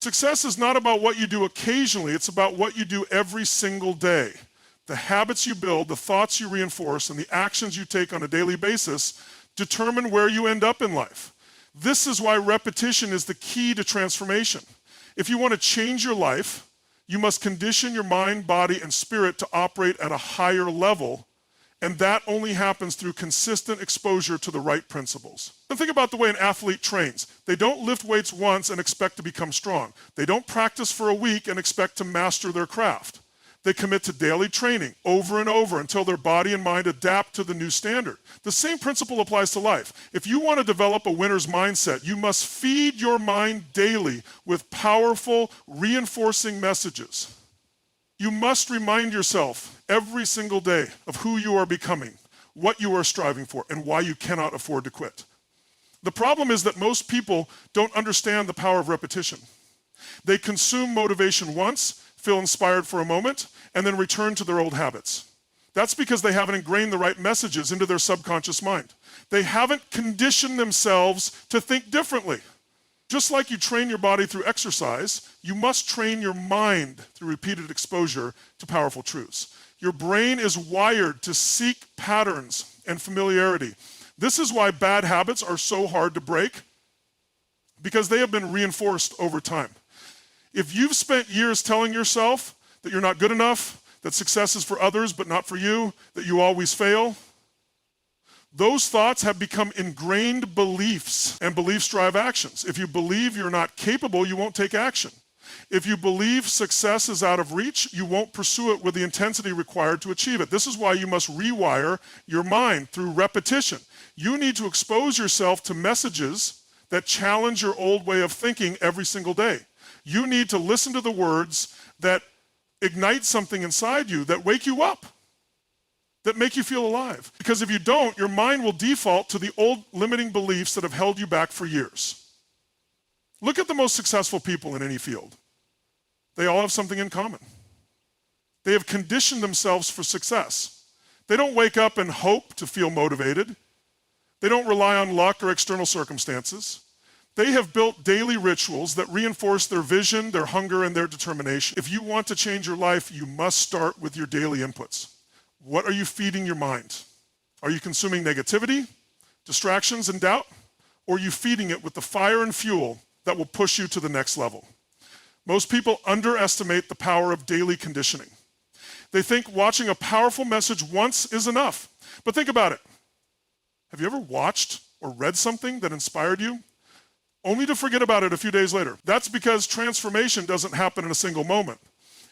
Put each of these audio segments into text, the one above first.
Success is not about what you do occasionally, it's about what you do every single day. The habits you build, the thoughts you reinforce, and the actions you take on a daily basis determine where you end up in life. This is why repetition is the key to transformation. If you want to change your life, you must condition your mind, body, and spirit to operate at a higher level, and that only happens through consistent exposure to the right principles. And think about the way an athlete trains. They don't lift weights once and expect to become strong. They don't practice for a week and expect to master their craft. They commit to daily training over and over until their body and mind adapt to the new standard. The same principle applies to life. If you want to develop a winner's mindset, you must feed your mind daily with powerful, reinforcing messages. You must remind yourself every single day of who you are becoming, what you are striving for, and why you cannot afford to quit. The problem is that most people don't understand the power of repetition. They consume motivation once, feel inspired for a moment, and then return to their old habits. That's because they haven't ingrained the right messages into their subconscious mind. They haven't conditioned themselves to think differently. Just like you train your body through exercise, you must train your mind through repeated exposure to powerful truths. Your brain is wired to seek patterns and familiarity. This is why bad habits are so hard to break, because they have been reinforced over time. If you've spent years telling yourself that you're not good enough, that success is for others but not for you, that you always fail, those thoughts have become ingrained beliefs, and beliefs drive actions. If you believe you're not capable, you won't take action. If you believe success is out of reach, you won't pursue it with the intensity required to achieve it. This is why you must rewire your mind through repetition. You need to expose yourself to messages that challenge your old way of thinking every single day. You need to listen to the words that ignite something inside you, that wake you up, that make you feel alive. Because if you don't, your mind will default to the old limiting beliefs that have held you back for years. Look at the most successful people in any field. They all have something in common. They have conditioned themselves for success. They don't wake up and hope to feel motivated. They don't rely on luck or external circumstances. They have built daily rituals that reinforce their vision, their hunger, and their determination. If you want to change your life, you must start with your daily inputs. What are you feeding your mind? Are you consuming negativity, distractions, and doubt? Or are you feeding it with the fire and fuel that will push you to the next level? Most people underestimate the power of daily conditioning. They think watching a powerful message once is enough. But think about it. Have you ever watched or read something that inspired you, only to forget about it a few days later? That's because transformation doesn't happen in a single moment.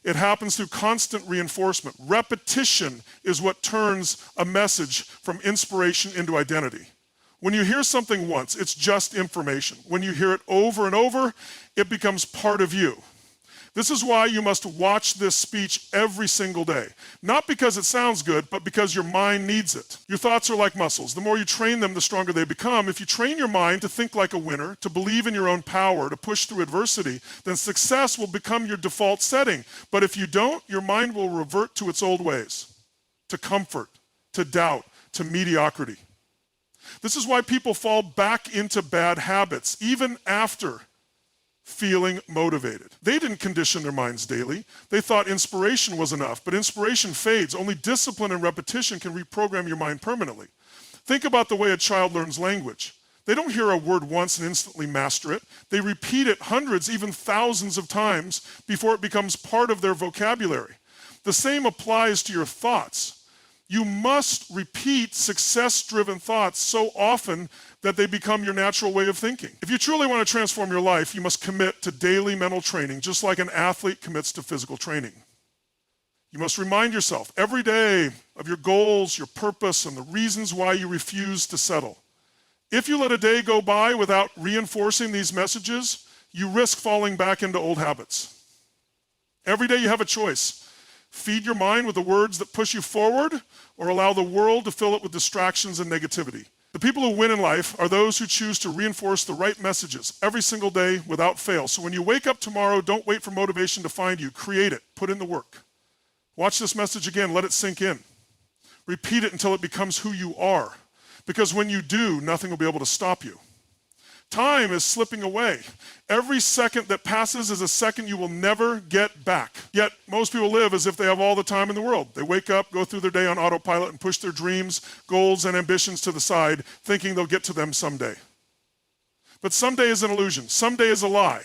It happens through constant reinforcement. Repetition is what turns a message from inspiration into identity. When you hear something once, it's just information. When you hear it over and over, it becomes part of you. This is why you must watch this speech every single day. Not because it sounds good, but because your mind needs it. Your thoughts are like muscles. The more you train them, the stronger they become. If you train your mind to think like a winner, to believe in your own power, to push through adversity, then success will become your default setting. But if you don't, your mind will revert to its old ways, to comfort, to doubt, to mediocrity. This is why people fall back into bad habits, even after feeling motivated. They didn't condition their minds daily. They thought inspiration was enough, but inspiration fades. Only discipline and repetition can reprogram your mind permanently. Think about the way a child learns language. They don't hear a word once and instantly master it. They repeat it hundreds, even thousands of times before it becomes part of their vocabulary. The same applies to your thoughts. You must repeat success-driven thoughts so often that they become your natural way of thinking. If you truly want to transform your life, you must commit to daily mental training, just like an athlete commits to physical training. You must remind yourself every day of your goals, your purpose, and the reasons why you refuse to settle. If you let a day go by without reinforcing these messages, you risk falling back into old habits. Every day you have a choice. Feed your mind with the words that push you forward, or allow the world to fill it with distractions and negativity. The people who win in life are those who choose to reinforce the right messages every single day without fail. So when you wake up tomorrow, don't wait for motivation to find you. Create it. Put in the work. Watch this message again. Let it sink in. Repeat it until it becomes who you are. Because when you do, nothing will be able to stop you. Time is slipping away. Every second that passes is a second you will never get back. Yet most people live as if they have all the time in the world. They wake up, go through their day on autopilot, and push their dreams, goals, and ambitions to the side, thinking they'll get to them someday. But someday is an illusion. Someday is a lie.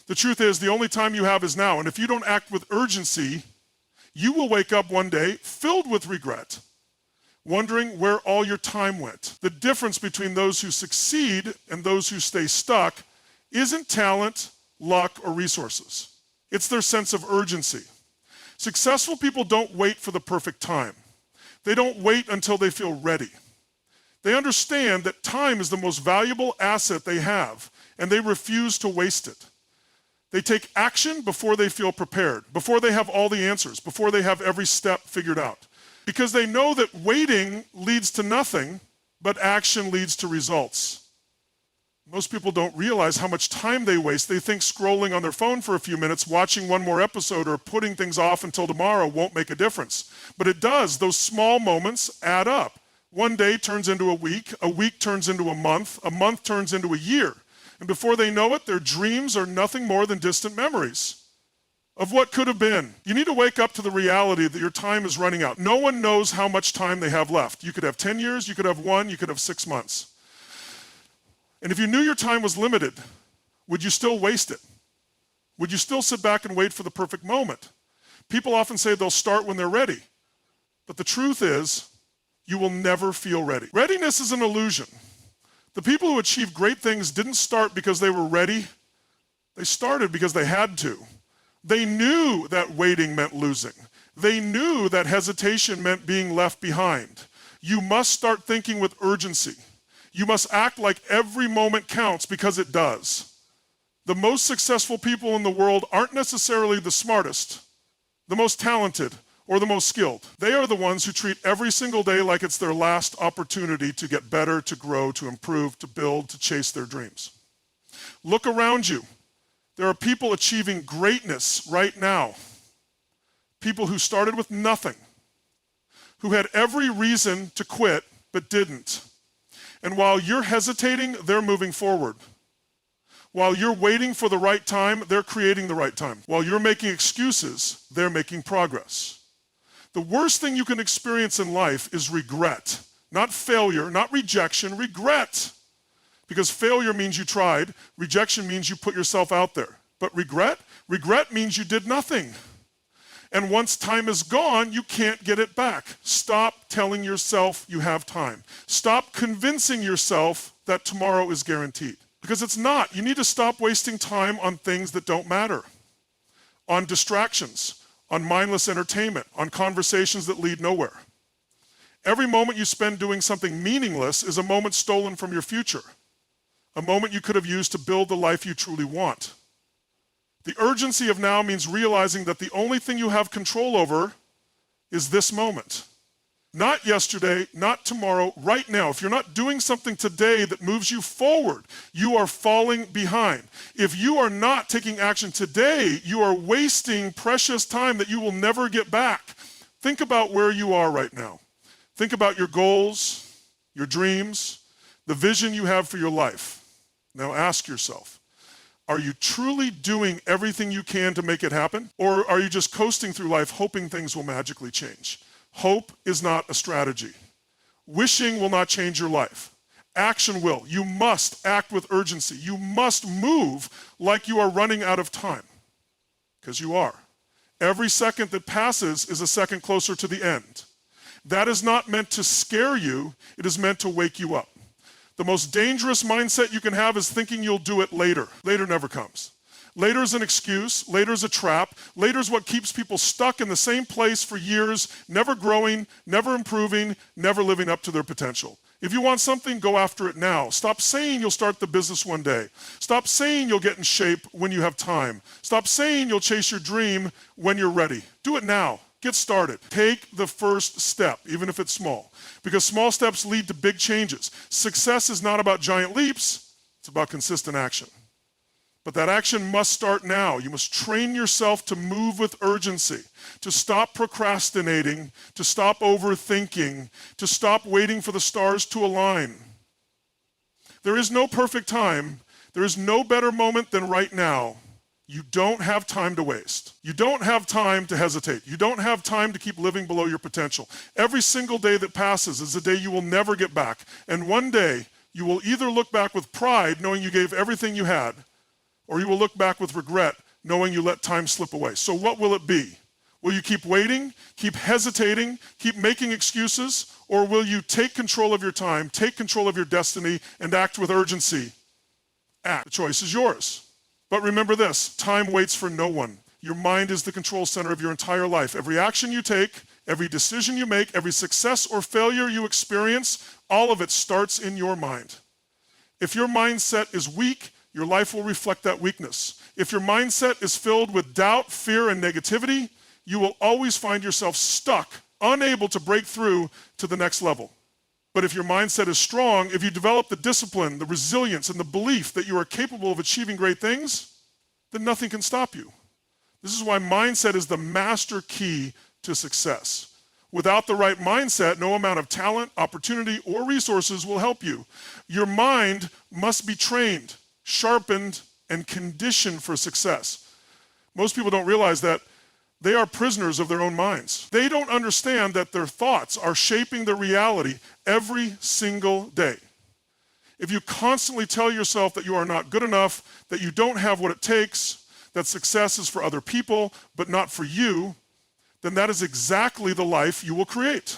The truth is, the only time you have is now. And if you don't act with urgency, you will wake up one day filled with regret, wondering where all your time went. The difference between those who succeed and those who stay stuck isn't talent, luck, or resources. It's their sense of urgency. Successful people don't wait for the perfect time. They don't wait until they feel ready. They understand that time is the most valuable asset they have, and they refuse to waste it. They take action before they feel prepared, before they have all the answers, before they have every step figured out. Because they know that waiting leads to nothing, but action leads to results. Most people don't realize how much time they waste. They think scrolling on their phone for a few minutes, watching one more episode, or putting things off until tomorrow won't make a difference. But it does. Those small moments add up. One day turns into a week turns into a month turns into a year. And before they know it, their dreams are nothing more than distant memories of what could have been. You need to wake up to the reality that your time is running out. No one knows how much time they have left. You could have 10 years, you could have 1, you could have 6 months. And if you knew your time was limited, would you still waste it? Would you still sit back and wait for the perfect moment? People often say they'll start when they're ready. But the truth is, you will never feel ready. Readiness is an illusion. The people who achieve great things didn't start because they were ready. They started because they had to. They knew that waiting meant losing. They knew that hesitation meant being left behind. You must start thinking with urgency. You must act like every moment counts, because it does. The most successful people in the world aren't necessarily the smartest, the most talented, or the most skilled. They are the ones who treat every single day like it's their last opportunity to get better, to grow, to improve, to build, to chase their dreams. Look around you. There are people achieving greatness right now. People who started with nothing, who had every reason to quit but didn't. And while you're hesitating, they're moving forward. While you're waiting for the right time, they're creating the right time. While you're making excuses, they're making progress. The worst thing you can experience in life is regret. Not failure, not rejection, regret. Because failure means you tried, rejection means you put yourself out there. But regret means you did nothing. And once time is gone, you can't get it back. Stop telling yourself you have time. Stop convincing yourself that tomorrow is guaranteed. Because it's not. You need to stop wasting time on things that don't matter. On distractions, on mindless entertainment, on conversations that lead nowhere. Every moment you spend doing something meaningless is a moment stolen from your future. A moment you could have used to build the life you truly want. The urgency of now means realizing that the only thing you have control over is this moment. Not yesterday, not tomorrow, right now. If you're not doing something today that moves you forward, you are falling behind. If you are not taking action today, you are wasting precious time that you will never get back. Think about where you are right now. Think about your goals, your dreams, the vision you have for your life. Now ask yourself, are you truly doing everything you can to make it happen? Or are you just coasting through life hoping things will magically change? Hope is not a strategy. Wishing will not change your life. Action will. You must act with urgency. You must move like you are running out of time. Because you are. Every second that passes is a second closer to the end. That is not meant to scare you. It is meant to wake you up. The most dangerous mindset you can have is thinking you'll do it later. Later never comes. Later is an excuse. Later is a trap. Later is what keeps people stuck in the same place for years, never growing, never improving, never living up to their potential. If you want something, go after it now. Stop saying you'll start the business one day. Stop saying you'll get in shape when you have time. Stop saying you'll chase your dream when you're ready. Do it now. Get started. Take the first step, even if it's small, because small steps lead to big changes. Success is not about giant leaps. It's about consistent action. But that action must start now. You must train yourself to move with urgency, to stop procrastinating, to stop overthinking, to stop waiting for the stars to align. There is no perfect time. There is no better moment than right now. You don't have time to waste. You don't have time to hesitate. You don't have time to keep living below your potential. Every single day that passes is a day you will never get back. And one day, you will either look back with pride, knowing you gave everything you had, or you will look back with regret, knowing you let time slip away. So what will it be? Will you keep waiting, keep hesitating, keep making excuses, or will you take control of your time, take control of your destiny, and act with urgency? Act. The choice is yours. But remember this, time waits for no one. Your mind is the control center of your entire life. Every action you take, every decision you make, every success or failure you experience, all of it starts in your mind. If your mindset is weak, your life will reflect that weakness. If your mindset is filled with doubt, fear, and negativity, you will always find yourself stuck, unable to break through to the next level. But if your mindset is strong, if you develop the discipline, the resilience, and the belief that you are capable of achieving great things, then nothing can stop you. This is why mindset is the master key to success. Without the right mindset, no amount of talent, opportunity, or resources will help you. Your mind must be trained, sharpened, and conditioned for success. Most people don't realize that they are prisoners of their own minds. They don't understand that their thoughts are shaping their reality every single day. If you constantly tell yourself that you are not good enough, that you don't have what it takes, that success is for other people but not for you, then that is exactly the life you will create.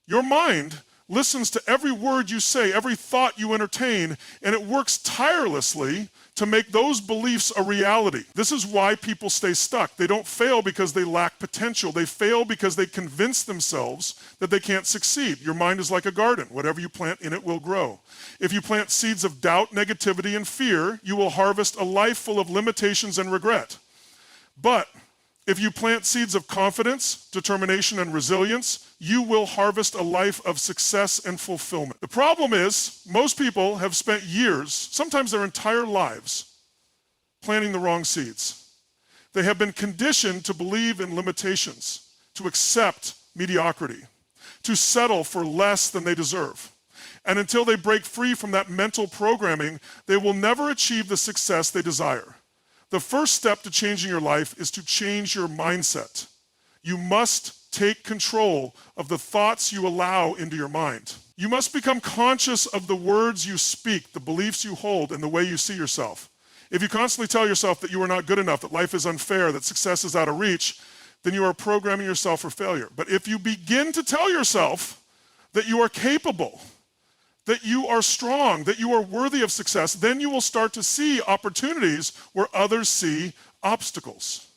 Your mind listens to every word you say, every thought you entertain, and it works tirelessly to make those beliefs a reality. This is why people stay stuck. They don't fail because they lack potential. They fail because they convince themselves that they can't succeed. Your mind is like a garden. Whatever you plant in it will grow. If you plant seeds of doubt, negativity, and fear, you will harvest a life full of limitations and regret. But if you plant seeds of confidence, determination, and resilience, you will harvest a life of success and fulfillment. The problem is, most people have spent years, sometimes their entire lives, planting the wrong seeds. They have been conditioned to believe in limitations, to accept mediocrity, to settle for less than they deserve. And until they break free from that mental programming, they will never achieve the success they desire. The first step to changing your life is to change your mindset. You must take control of the thoughts you allow into your mind. You must become conscious of the words you speak, the beliefs you hold, and the way you see yourself. If you constantly tell yourself that you are not good enough, that life is unfair, that success is out of reach, then you are programming yourself for failure. But if you begin to tell yourself that you are capable, that you are strong, that you are worthy of success, then you will start to see opportunities where others see obstacles.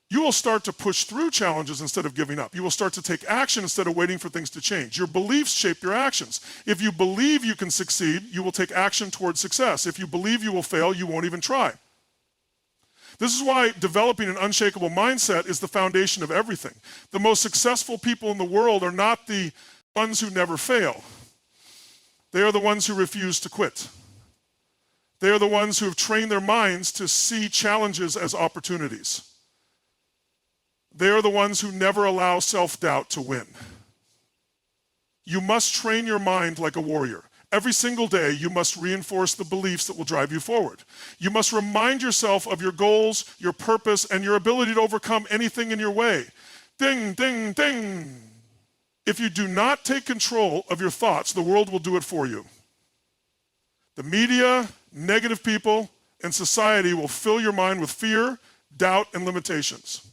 You will start to push through challenges instead of giving up. You will start to take action instead of waiting for things to change. Your beliefs shape your actions. If you believe you can succeed, you will take action towards success. If you believe you will fail, you won't even try. This is why developing an unshakable mindset is the foundation of everything. The most successful people in the world are not the ones who never fail. They are the ones who refuse to quit. They are the ones who have trained their minds to see challenges as opportunities. They are the ones who never allow self-doubt to win. You must train your mind like a warrior. Every single day, you must reinforce the beliefs that will drive you forward. You must remind yourself of your goals, your purpose, and your ability to overcome anything in your way. Ding, ding, ding. If you do not take control of your thoughts, the world will do it for you. The media, negative people, and society will fill your mind with fear, doubt, and limitations.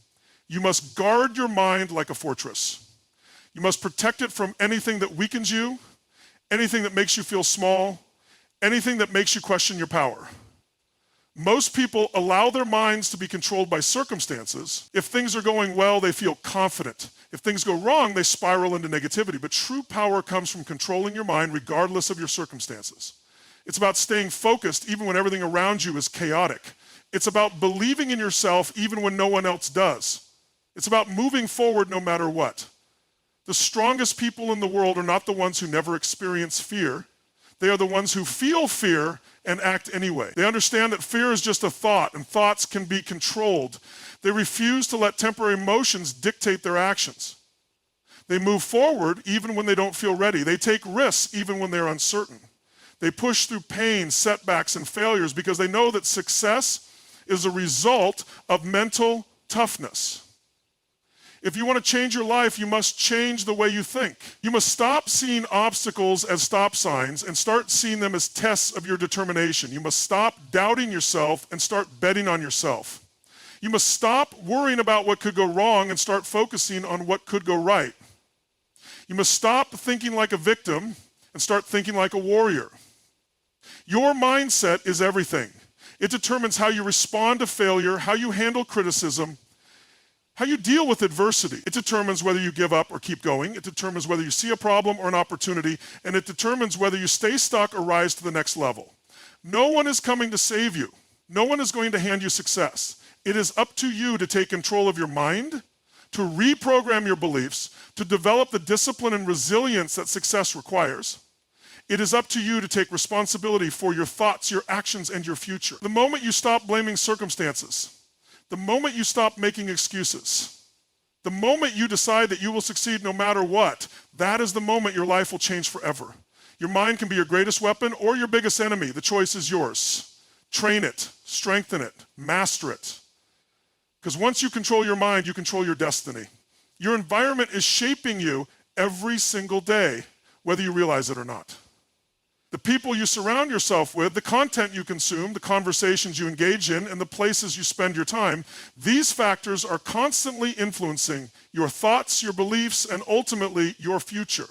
You must guard your mind like a fortress. You must protect it from anything that weakens you, anything that makes you feel small, anything that makes you question your power. Most people allow their minds to be controlled by circumstances. If things are going well, they feel confident. If things go wrong, they spiral into negativity. But true power comes from controlling your mind regardless of your circumstances. It's about staying focused even when everything around you is chaotic. It's about believing in yourself even when no one else does. It's about moving forward no matter what. The strongest people in the world are not the ones who never experience fear. They are the ones who feel fear and act anyway. They understand that fear is just a thought, and thoughts can be controlled. They refuse to let temporary emotions dictate their actions. They move forward even when they don't feel ready. They take risks even when they're uncertain. They push through pain, setbacks, and failures because they know that success is a result of mental toughness. If you want to change your life, you must change the way you think. You must stop seeing obstacles as stop signs and start seeing them as tests of your determination. You must stop doubting yourself and start betting on yourself. You must stop worrying about what could go wrong and start focusing on what could go right. You must stop thinking like a victim and start thinking like a warrior. Your mindset is everything. It determines how you respond to failure, how you handle criticism, how you deal with adversity. It determines whether you give up or keep going. It determines whether you see a problem or an opportunity, and it determines whether you stay stuck or rise to the next level. No one is coming to save you. No one is going to hand you success. It is up to you to take control of your mind, to reprogram your beliefs, to develop the discipline and resilience that success requires. It is up to you to take responsibility for your thoughts, your actions, and your future. The moment you stop blaming circumstances, the moment you stop making excuses, the moment you decide that you will succeed no matter what, that is the moment your life will change forever. Your mind can be your greatest weapon or your biggest enemy. The choice is yours. Train it, strengthen it, master it. Because once you control your mind, you control your destiny. Your environment is shaping you every single day, whether you realize it or not. The people you surround yourself with, the content you consume, the conversations you engage in, and the places you spend your time, these factors are constantly influencing your thoughts, your beliefs, and ultimately your future.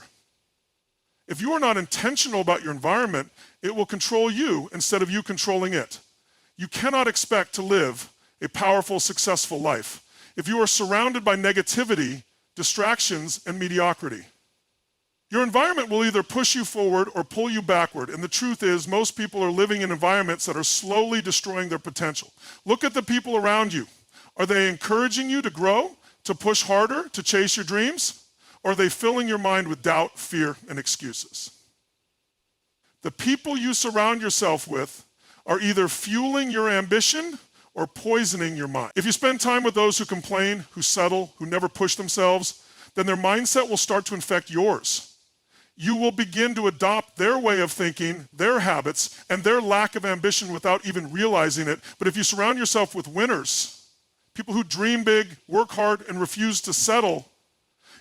If you are not intentional about your environment, it will control you instead of you controlling it. You cannot expect to live a powerful, successful life if you are surrounded by negativity, distractions, and mediocrity. Your environment will either push you forward or pull you backward, and the truth is most people are living in environments that are slowly destroying their potential. Look at the people around you. Are they encouraging you to grow, to push harder, to chase your dreams? Or are they filling your mind with doubt, fear, and excuses? The people you surround yourself with are either fueling your ambition or poisoning your mind. If you spend time with those who complain, who settle, who never push themselves, then their mindset will start to infect yours. You will begin to adopt their way of thinking, their habits, and their lack of ambition without even realizing it. But if you surround yourself with winners, people who dream big, work hard, and refuse to settle,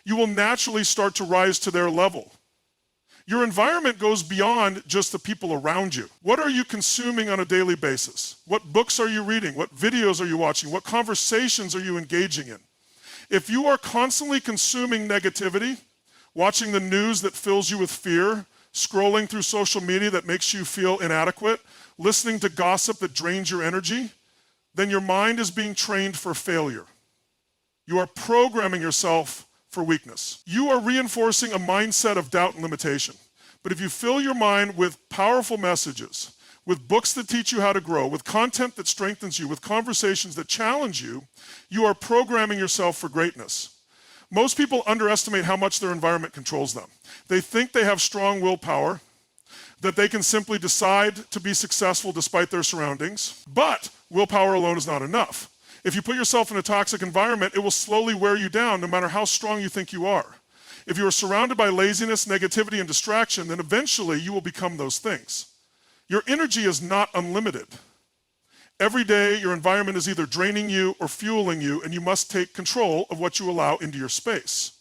you will naturally start to rise to their level. Your environment goes beyond just the people around you. What are you consuming on a daily basis? What books are you reading? What videos are you watching? What conversations are you engaging in? If you are constantly consuming negativity, watching the news that fills you with fear, scrolling through social media that makes you feel inadequate, listening to gossip that drains your energy, then your mind is being trained for failure. You are programming yourself for weakness. You are reinforcing a mindset of doubt and limitation. But if you fill your mind with powerful messages, with books that teach you how to grow, with content that strengthens you, with conversations that challenge you, you are programming yourself for greatness. Most people underestimate how much their environment controls them. They think they have strong willpower, that they can simply decide to be successful despite their surroundings, but willpower alone is not enough. If you put yourself in a toxic environment, it will slowly wear you down no matter how strong you think you are. If you are surrounded by laziness, negativity, and distraction, then eventually you will become those things. Your energy is not unlimited. Every day, your environment is either draining you or fueling you, and you must take control of what you allow into your space.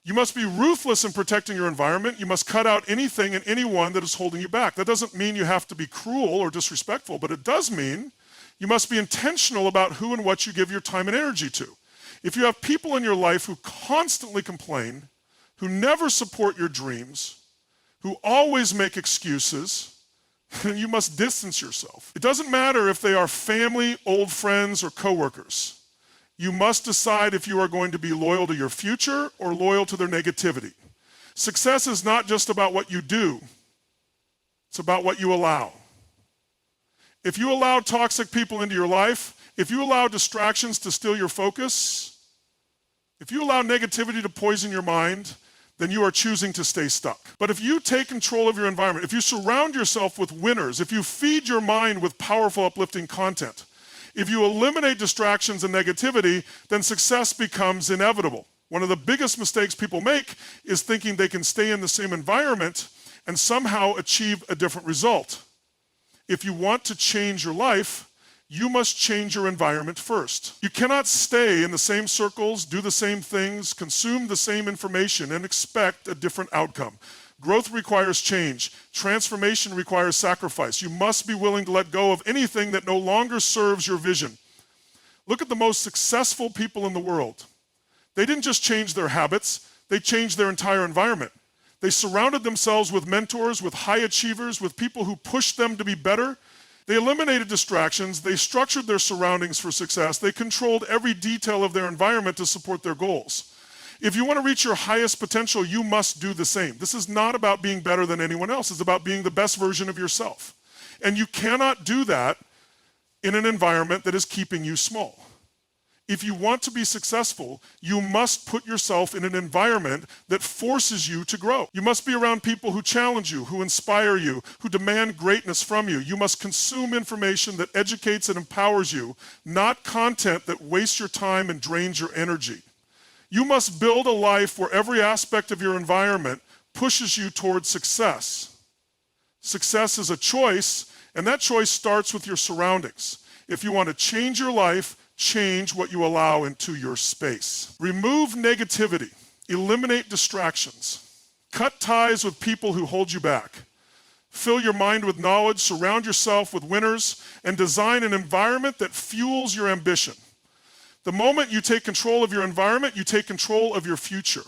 You must be ruthless in protecting your environment. You must cut out anything and anyone that is holding you back. That doesn't mean you have to be cruel or disrespectful, but it does mean you must be intentional about who and what you give your time and energy to. If you have people in your life who constantly complain, who never support your dreams, who always make excuses, you must distance yourself. It doesn't matter if they are family, old friends, or coworkers. You must decide if you are going to be loyal to your future or loyal to their negativity. Success is not just about what you do. It's about what you allow. If you allow toxic people into your life, if you allow distractions to steal your focus, if you allow negativity to poison your mind, then you are choosing to stay stuck. But if you take control of your environment, if you surround yourself with winners, if you feed your mind with powerful, uplifting content, if you eliminate distractions and negativity, then success becomes inevitable. One of the biggest mistakes people make is thinking they can stay in the same environment and somehow achieve a different result. If you want to change your life, you must change your environment first. You cannot stay in the same circles, do the same things, consume the same information, and expect a different outcome. Growth requires change. Transformation requires sacrifice. You must be willing to let go of anything that no longer serves your vision. Look at the most successful people in the world. They didn't just change their habits, they changed their entire environment. They surrounded themselves with mentors, with high achievers, with people who pushed them to be better. They eliminated distractions, they structured their surroundings for success, they controlled every detail of their environment to support their goals. If you want to reach your highest potential, you must do the same. This is not about being better than anyone else, it's about being the best version of yourself. And you cannot do that in an environment that is keeping you small. If you want to be successful, you must put yourself in an environment that forces you to grow. You must be around people who challenge you, who inspire you, who demand greatness from you. You must consume information that educates and empowers you, not content that wastes your time and drains your energy. You must build a life where every aspect of your environment pushes you towards success. Success is a choice, and that choice starts with your surroundings. If you want to change your life, change what you allow into your space. Remove negativity. Eliminate distractions. Cut ties with people who hold you back. Fill your mind with knowledge, surround yourself with winners, and design an environment that fuels your ambition. The moment you take control of your environment, you take control of your future.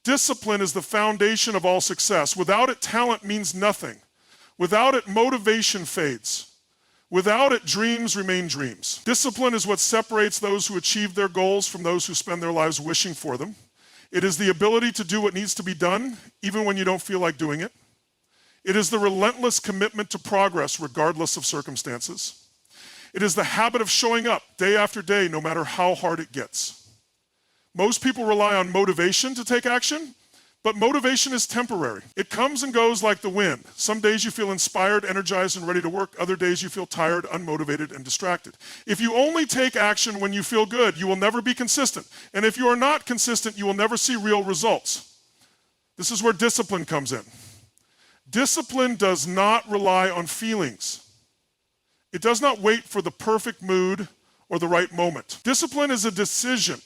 Discipline is the foundation of all success. Without it, talent means nothing. Without it, motivation fades. Without it, dreams remain dreams. Discipline is what separates those who achieve their goals from those who spend their lives wishing for them. It is the ability to do what needs to be done, even when you don't feel like doing it. It is the relentless commitment to progress, regardless of circumstances. It is the habit of showing up day after day, no matter how hard it gets. Most people rely on motivation to take action, but motivation is temporary. It comes and goes like the wind. Some days you feel inspired, energized, and ready to work. Other days you feel tired, unmotivated, and distracted. If you only take action when you feel good, you will never be consistent. And if you are not consistent, you will never see real results. This is where discipline comes in. Discipline does not rely on feelings. It does not wait for the perfect mood or the right moment. Discipline is a decision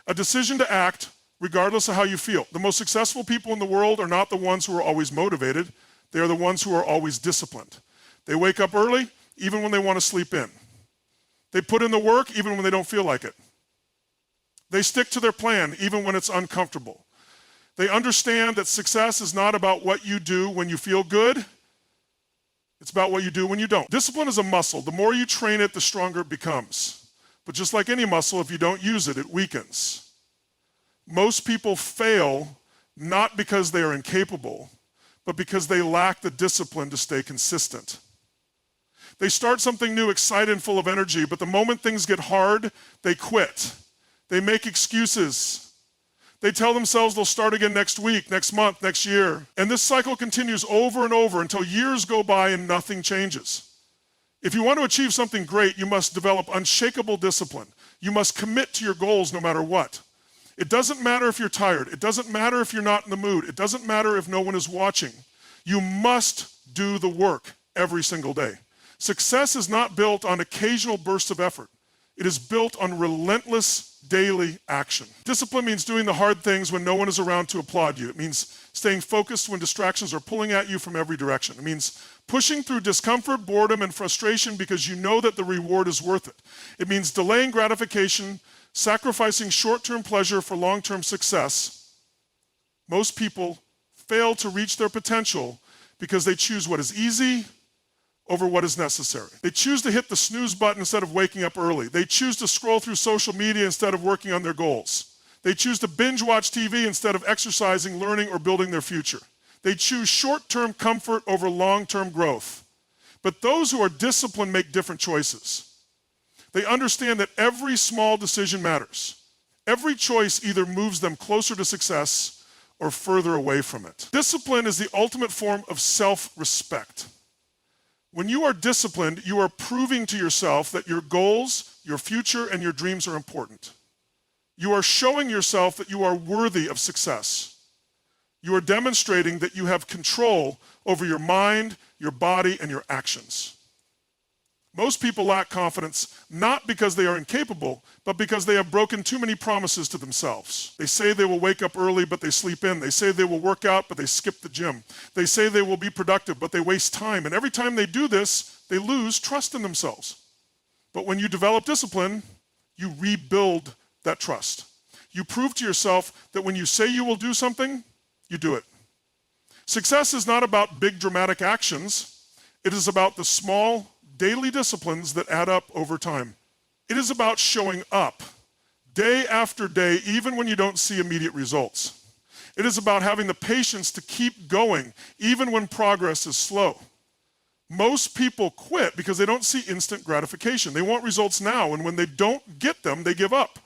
to act regardless of how you feel. The most successful people in the world are not the ones who are always motivated. They are the ones who are always disciplined. They wake up early, even when they want to sleep in. They put in the work, even when they don't feel like it. They stick to their plan, even when it's uncomfortable. They understand that success is not about what you do when you feel good. It's about what you do when you don't. Discipline is a muscle. The more you train it, the stronger it becomes. But just like any muscle, if you don't use it, it weakens. Most people fail not because they are incapable, but because they lack the discipline to stay consistent. They start something new, excited and full of energy, but the moment things get hard, they quit. They make excuses. They tell themselves they'll start again next week, next month, next year. And this cycle continues over and over until years go by and nothing changes. If you want to achieve something great, you must develop unshakable discipline. You must commit to your goals no matter what. It doesn't matter if you're tired. It doesn't matter if you're not in the mood. It doesn't matter if no one is watching. You must do the work every single day. Success is not built on occasional bursts of effort. It is built on relentless daily action. Discipline means doing the hard things when no one is around to applaud you. It means staying focused when distractions are pulling at you from every direction. It means pushing through discomfort, boredom, and frustration because you know that the reward is worth it. It means delaying gratification, sacrificing short-term pleasure for long-term success. Most people fail to reach their potential because they choose what is easy over what is necessary. They choose to hit the snooze button instead of waking up early. They choose to scroll through social media instead of working on their goals. They choose to binge watch TV instead of exercising, learning, or building their future. They choose short-term comfort over long-term growth. But those who are disciplined make different choices. They understand that every small decision matters. Every choice either moves them closer to success or further away from it. Discipline is the ultimate form of self-respect. When you are disciplined, you are proving to yourself that your goals, your future, and your dreams are important. You are showing yourself that you are worthy of success. You are demonstrating that you have control over your mind, your body, and your actions. Most people lack confidence not because they are incapable, but because they have broken too many promises to themselves. They say they will wake up early, but they sleep in. They say they will work out, but they skip the gym. They say they will be productive, but they waste time. And every time they do this, they lose trust in themselves. But when you develop discipline, you rebuild that trust. You prove to yourself that when you say you will do something, you do it. Success is not about big dramatic actions. It is about the small daily disciplines that add up over time. It is about showing up day after day, even when you don't see immediate results. It is about having the patience to keep going, even when progress is slow. Most people quit because they don't see instant gratification. They want results now, and when they don't get them, they give up.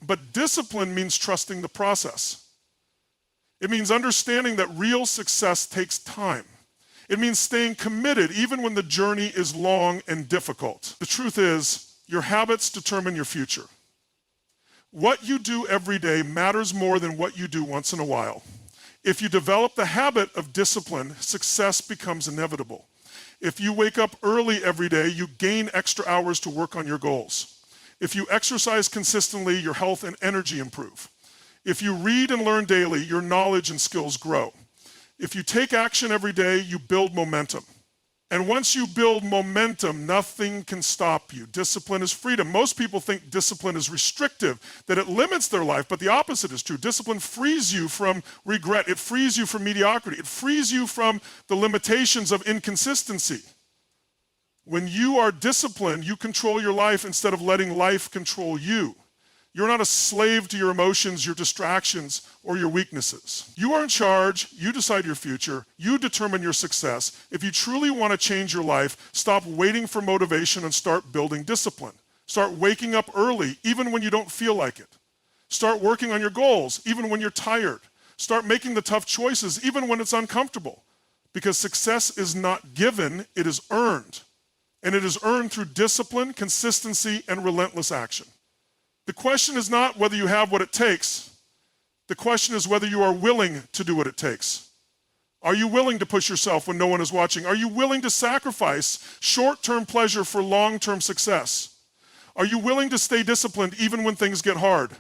But discipline means trusting the process. It means understanding that real success takes time. It means staying committed even when the journey is long and difficult. The truth is, your habits determine your future. What you do every day matters more than what you do once in a while. If you develop the habit of discipline, success becomes inevitable. If you wake up early every day, you gain extra hours to work on your goals. If you exercise consistently, your health and energy improve. If you read and learn daily, your knowledge and skills grow. If you take action every day, you build momentum. And once you build momentum, nothing can stop you. Discipline is freedom. Most people think discipline is restrictive, that it limits their life, but the opposite is true. Discipline frees you from regret. It frees you from mediocrity. It frees you from the limitations of inconsistency. When you are disciplined, you control your life instead of letting life control you. You're not a slave to your emotions, your distractions, or your weaknesses. You are in charge, you decide your future, you determine your success. If you truly want to change your life, stop waiting for motivation and start building discipline. Start waking up early, even when you don't feel like it. Start working on your goals, even when you're tired. Start making the tough choices, even when it's uncomfortable. Because success is not given, it is earned. And it is earned through discipline, consistency, and relentless action. The question is not whether you have what it takes. The question is whether you are willing to do what it takes. Are you willing to push yourself when no one is watching? Are you willing to sacrifice short-term pleasure for long-term success? Are you willing to stay disciplined even when things get hard?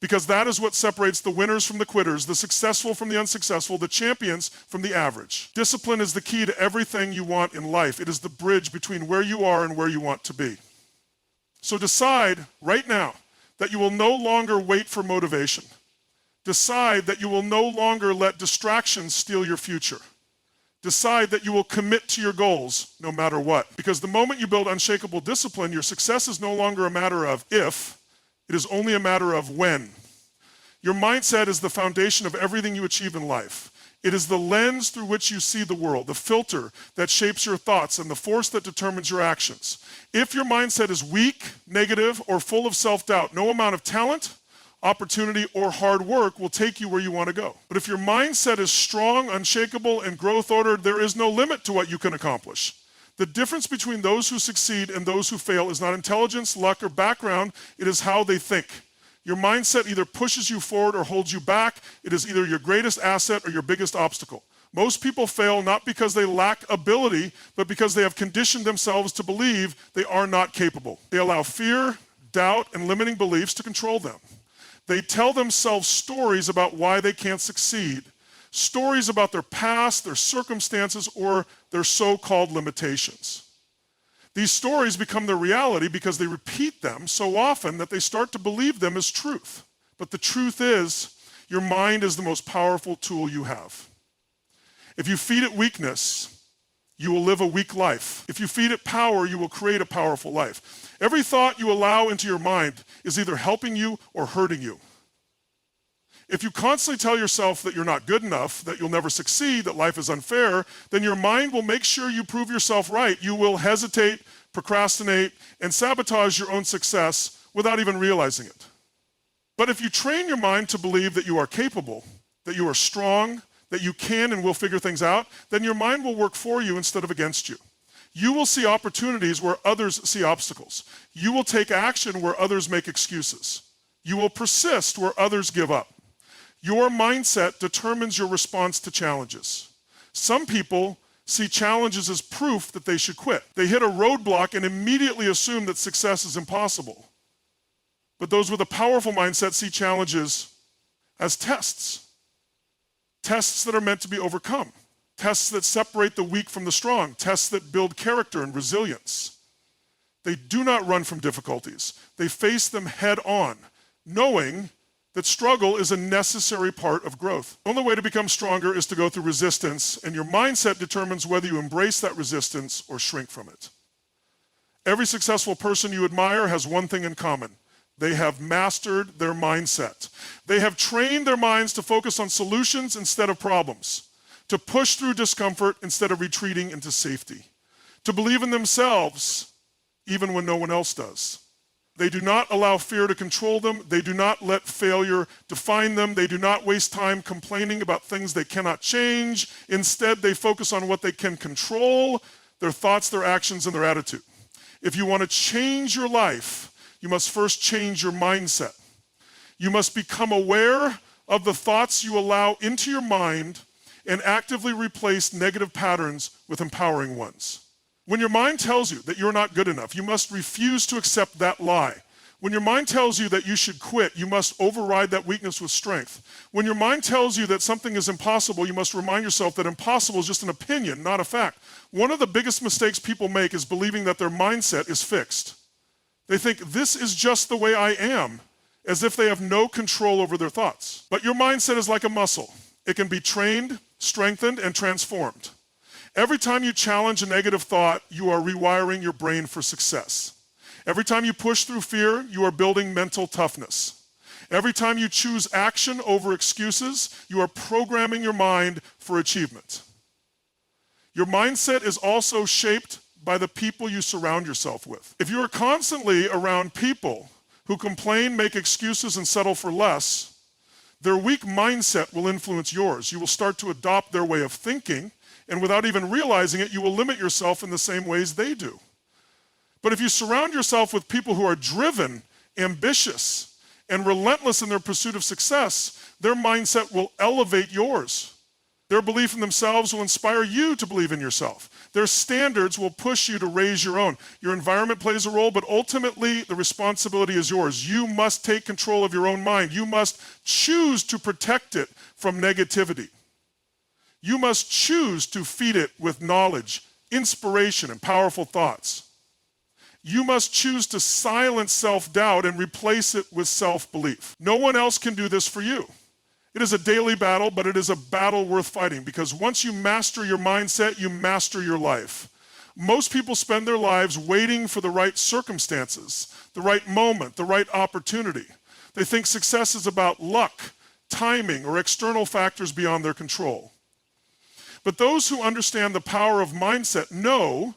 Because that is what separates the winners from the quitters, the successful from the unsuccessful, the champions from the average. Discipline is the key to everything you want in life. It is the bridge between where you are and where you want to be. So decide right now that you will no longer wait for motivation. Decide that you will no longer let distractions steal your future. Decide that you will commit to your goals no matter what. Because the moment you build unshakable discipline, your success is no longer a matter of if, it is only a matter of when. Your mindset is the foundation of everything you achieve in life. It is the lens through which you see the world, the filter that shapes your thoughts, and the force that determines your actions. If your mindset is weak, negative, or full of self-doubt, no amount of talent, opportunity, or hard work will take you where you want to go. But if your mindset is strong, unshakable, and growth-ordered, there is no limit to what you can accomplish. The difference between those who succeed and those who fail is not intelligence, luck, or background. It is how they think. Your mindset either pushes you forward or holds you back. It is either your greatest asset or your biggest obstacle. Most people fail not because they lack ability, but because they have conditioned themselves to believe they are not capable. They allow fear, doubt, and limiting beliefs to control them. They tell themselves stories about why they can't succeed, stories about their past, their circumstances, or their so-called limitations. These stories become their reality because they repeat them so often that they start to believe them as truth. But the truth is, your mind is the most powerful tool you have. If you feed it weakness, you will live a weak life. If you feed it power, you will create a powerful life. Every thought you allow into your mind is either helping you or hurting you. If you constantly tell yourself that you're not good enough, that you'll never succeed, that life is unfair, then your mind will make sure you prove yourself right. You will hesitate, procrastinate, and sabotage your own success without even realizing it. But if you train your mind to believe that you are capable, that you are strong, that you can and will figure things out, then your mind will work for you instead of against you. You will see opportunities where others see obstacles. You will take action where others make excuses. You will persist where others give up. Your mindset determines your response to challenges. Some people see challenges as proof that they should quit. They hit a roadblock and immediately assume that success is impossible. But those with a powerful mindset see challenges as tests. Tests that are meant to be overcome. Tests that separate the weak from the strong. Tests that build character and resilience. They do not run from difficulties. They face them head on, knowing that struggle is a necessary part of growth. The only way to become stronger is to go through resistance, and your mindset determines whether you embrace that resistance or shrink from it. Every successful person you admire has one thing in common. They have mastered their mindset. They have trained their minds to focus on solutions instead of problems, to push through discomfort instead of retreating into safety, to believe in themselves even when no one else does. They do not allow fear to control them. They do not let failure define them. They do not waste time complaining about things they cannot change. Instead, they focus on what they can control, their thoughts, their actions, and their attitude. If you want to change your life, you must first change your mindset. You must become aware of the thoughts you allow into your mind and actively replace negative patterns with empowering ones. When your mind tells you that you're not good enough, you must refuse to accept that lie. When your mind tells you that you should quit, you must override that weakness with strength. When your mind tells you that something is impossible, you must remind yourself that impossible is just an opinion, not a fact. One of the biggest mistakes people make is believing that their mindset is fixed. They think this is just the way I am, as if they have no control over their thoughts. But your mindset is like a muscle. It can be trained, strengthened, and transformed. Every time you challenge a negative thought, you are rewiring your brain for success. Every time you push through fear, you are building mental toughness. Every time you choose action over excuses, you are programming your mind for achievement. Your mindset is also shaped by the people you surround yourself with. If you are constantly around people who complain, make excuses, and settle for less, their weak mindset will influence yours. You will start to adopt their way of thinking, and without even realizing it, you will limit yourself in the same ways they do. But if you surround yourself with people who are driven, ambitious, and relentless in their pursuit of success, their mindset will elevate yours. Their belief in themselves will inspire you to believe in yourself. Their standards will push you to raise your own. Your environment plays a role, but ultimately the responsibility is yours. You must take control of your own mind. You must choose to protect it from negativity. You must choose to feed it with knowledge, inspiration, and powerful thoughts. You must choose to silence self-doubt and replace it with self-belief. No one else can do this for you. It is a daily battle, but it is a battle worth fighting, because once you master your mindset, you master your life. Most people spend their lives waiting for the right circumstances, the right moment, the right opportunity. They think success is about luck, timing, or external factors beyond their control. But those who understand the power of mindset know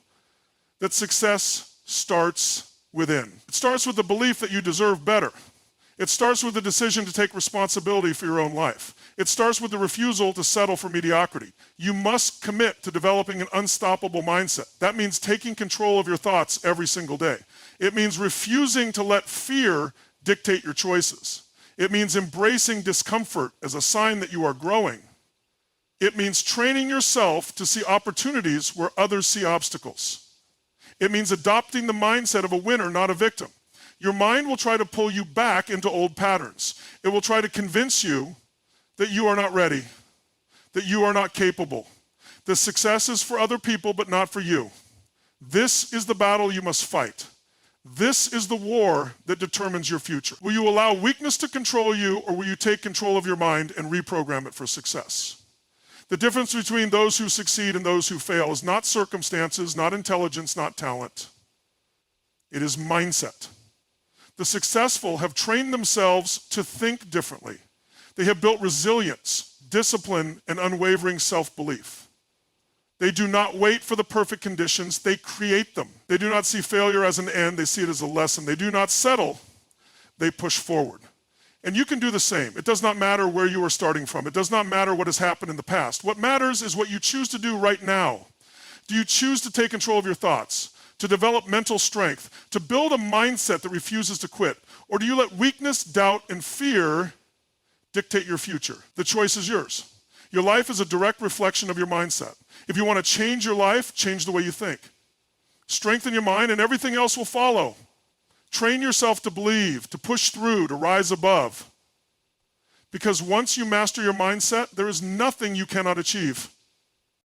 that success starts within. It starts with the belief that you deserve better. It starts with the decision to take responsibility for your own life. It starts with the refusal to settle for mediocrity. You must commit to developing an unstoppable mindset. That means taking control of your thoughts every single day. It means refusing to let fear dictate your choices. It means embracing discomfort as a sign that you are growing. It means training yourself to see opportunities where others see obstacles. It means adopting the mindset of a winner, not a victim. Your mind will try to pull you back into old patterns. It will try to convince you that you are not ready, that you are not capable, that success is for other people but not for you. This is the battle you must fight. This is the war that determines your future. Will you allow weakness to control you, or will you take control of your mind and reprogram it for success? The difference between those who succeed and those who fail is not circumstances, not intelligence, not talent. It is mindset. The successful have trained themselves to think differently. They have built resilience, discipline, and unwavering self-belief. They do not wait for the perfect conditions, they create them. They do not see failure as an end, they see it as a lesson. They do not settle, they push forward. And you can do the same. It does not matter where you are starting from. It does not matter what has happened in the past. What matters is what you choose to do right now. Do you choose to take control of your thoughts, to develop mental strength, to build a mindset that refuses to quit? Or do you let weakness, doubt, and fear dictate your future. The choice is yours. Your life is a direct reflection of your mindset. If you want to change your life, change the way you think. Strengthen your mind and everything else will follow. Train yourself to believe, to push through, to rise above. Because once you master your mindset, there is nothing you cannot achieve.